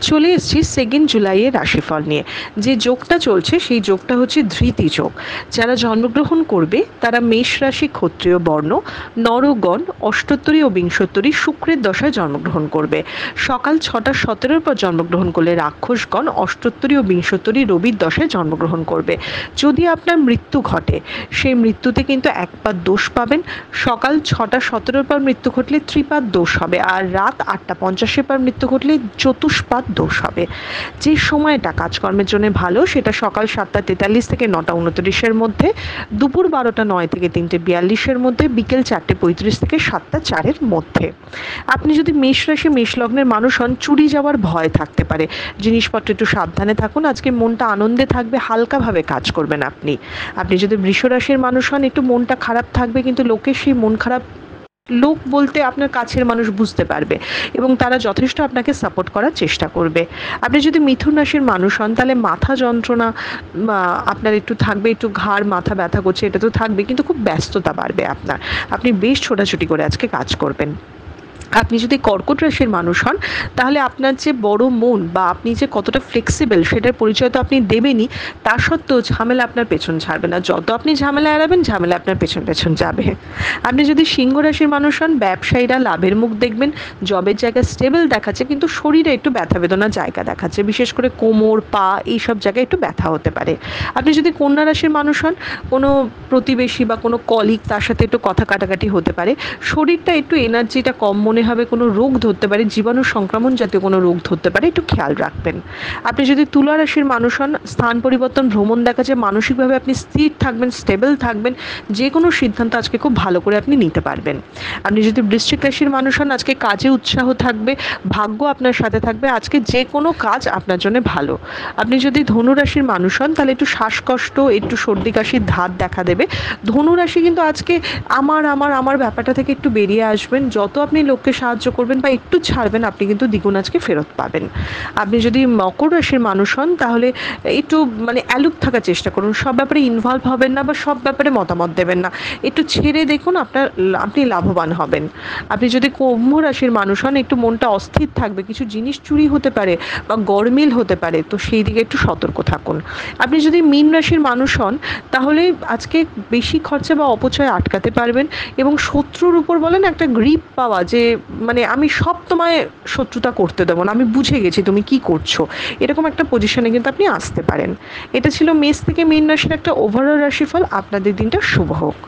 চলে এসেছি 2 জুলাইয়ের রাশিফল নিয়ে। যে যোগটা চলছে সেই যোগটা হচ্ছে ধৃতি যোগ। যারা জন্মগ্রহণ করবে তারা মেষ রাশি, ক্ষত্রিয় বর্ণ, নরগণ, অষ্টোত্তরী ও বিংশোত্তরী শুক্রের দশায় জন্মগ্রহণ করবে। সকাল 6:17 পর জন্মগ্রহণ করলে রাক্ষসগণ অষ্টোত্তরী ও বিংশোত্তরী রবির দশায় জন্মগ্রহণ করবে। যদি আপনার মৃত্যু ঘটে সেই মৃত্যুতে কিন্তু একপাদ দোষ পাবেন। সকাল 6:17 পর মৃত্যু ঘটলে ত্রিপাদ দোষ হবে, আর রাত 8:50 পর মৃত্যু ঘটলে চতুষ্পাদ দোষ হবে। যে সময়টা কাজকর্মের জন্য ভালো সেটা সকাল 7:43 থেকে 9:29 মধ্যে, দুপুর 12:09 থেকে 3:42 মধ্যে, বিকেল 4:35 থেকে 7:04 মধ্যে। আপনি যদি মেষ রাশি মেষ লগ্নের মানুষ হন, চুরি যাওয়ার ভয় থাকতে পারে, জিনিসপত্র একটু সাবধানে থাকুন। আজকে মনটা আনন্দে থাকবে, হালকাভাবে কাজ করবেন আপনি। আপনি যদি বৃষ রাশির মানুষ হন, একটু মনটা খারাপ থাকবে, কিন্তু লোকের সেই মন খারাপ, লোক বলতে আপনার কাছের মানুষ বুঝতে পারবে এবং তারা যথেষ্ট আপনাকে সাপোর্ট করার চেষ্টা করবে। আপনি যদি মিথুন রাশির মানুষ হন তাহলে মাথা যন্ত্রণা আপনার একটু থাকবে, একটু ঘাড় মাথা ব্যথা করছে, এটা তো থাকবে, কিন্তু খুব ব্যস্ততা বাড়বে আপনার। আপনি বেশ ছোটাছুটি করে আজকে কাজ করবেন। আপনি যদি কর্কট রাশির মানুষ হন তাহলে আপনার যে বড় মন বা আপনি যে কতটা ফ্লেক্সিবল সেটার পরিচয় তো আপনি দেবেনই, তা সত্ত্বেও ঝামেলা আপনার পেছন ছাড়বে না। যত আপনি ঝামেলা এড়াবেন, ঝামেলা আপনার পেছন পেছন যাবে। আপনি যদি সিংহ রাশির মানুষ হন, ব্যবসায়ীরা লাভের মুখ দেখবেন, জবের জায়গা স্টেবল দেখাচ্ছে, কিন্তু শরীরে একটু ব্যথা বেদনার জায়গা দেখাচ্ছে, বিশেষ করে কোমর, পা, এইসব জায়গায় একটু ব্যথা হতে পারে। আপনি যদি কন্যা রাশির মানুষ হন, কোনো প্রতিবেশী বা কোনো কলিগ তার সাথে একটু কথা কাটাকাটি হতে পারে, শরীরটা একটু এনার্জিটা কম মনে হবে, কোনো রোগ ধরতে পারে, জীবাণু সংক্রমণ জাতীয় কোনো রোগ ধরতে পারে, একটু খেয়াল রাখবেন। আপনি যদি তুলা রাশির মানুষ হন, স্থান পরিবর্তন, ভ্রমণ দেখাচ্ছে, মানসিকভাবে আপনি স্থির থাকবেন, স্টেবল থাকবেন, যে কোনো সিদ্ধান্ত আজকে খুব ভালো করে আপনি নিতে পারবেন। আপনি যদি বৃশ্চিক রাশির মানুষ হন, আজকে কাজে উৎসাহ থাকবে, ভাগ্য আপনার সাথে থাকবে, আজকে যে কোনো কাজ আপনার জন্য ভালো। আপনি যদি ধনু রাশির মানুষ হন তাহলে একটু শ্বাসকষ্ট, একটু সর্দি কাশির ধাত দেখা দেবে। ধনু রাশি কিন্তু আজকে আমার আমার আমার ব্যাপারটা থেকে একটু বেরিয়ে আসবেন, যত আপনি লোককে সাহায্য করবেন বা একটু ছাড়বেন, আপনি কিন্তু দ্বিগুণ আজকে ফেরত পাবেন। আপনি যদি মকর রাশির মানুষ হন তাহলে একটু অ্যালুপ থাকার চেষ্টা করুন, সব ব্যাপারে ইনভলভ হবেন না বা সব ব্যাপারে মতামত দেবেন না, একটু ছেড়ে দেখুন, আপনি লাভবান হবেন। আপনি যদি কুম্ভ রাশির মানুষ হন, একটু মনটা অস্থির থাকবে, কিছু জিনিস চুরি হতে পারে বা গরমিল হতে পারে, তো সেই দিকে একটু সতর্ক থাকুন। আপনি যদি মীন রাশির মানুষ হন তাহলে আজকে বেশি খরচা বা অপচয় আটকাতে পারবেন এবং শত্রুর উপর বলেন একটা গ্রিপ পাওয়া, যে আমি সব তোমায় শত্রুতা করতে দেবো না, আমি বুঝে গেছি তুমি কি করছো, এরকম একটা পজিশনে কিন্তু আপনি আসতে পারেন। এটা ছিল মেষ থেকে মীন রাশির একটা ওভারঅল রাশিফল। আপনাদের দিনটা শুভ হোক।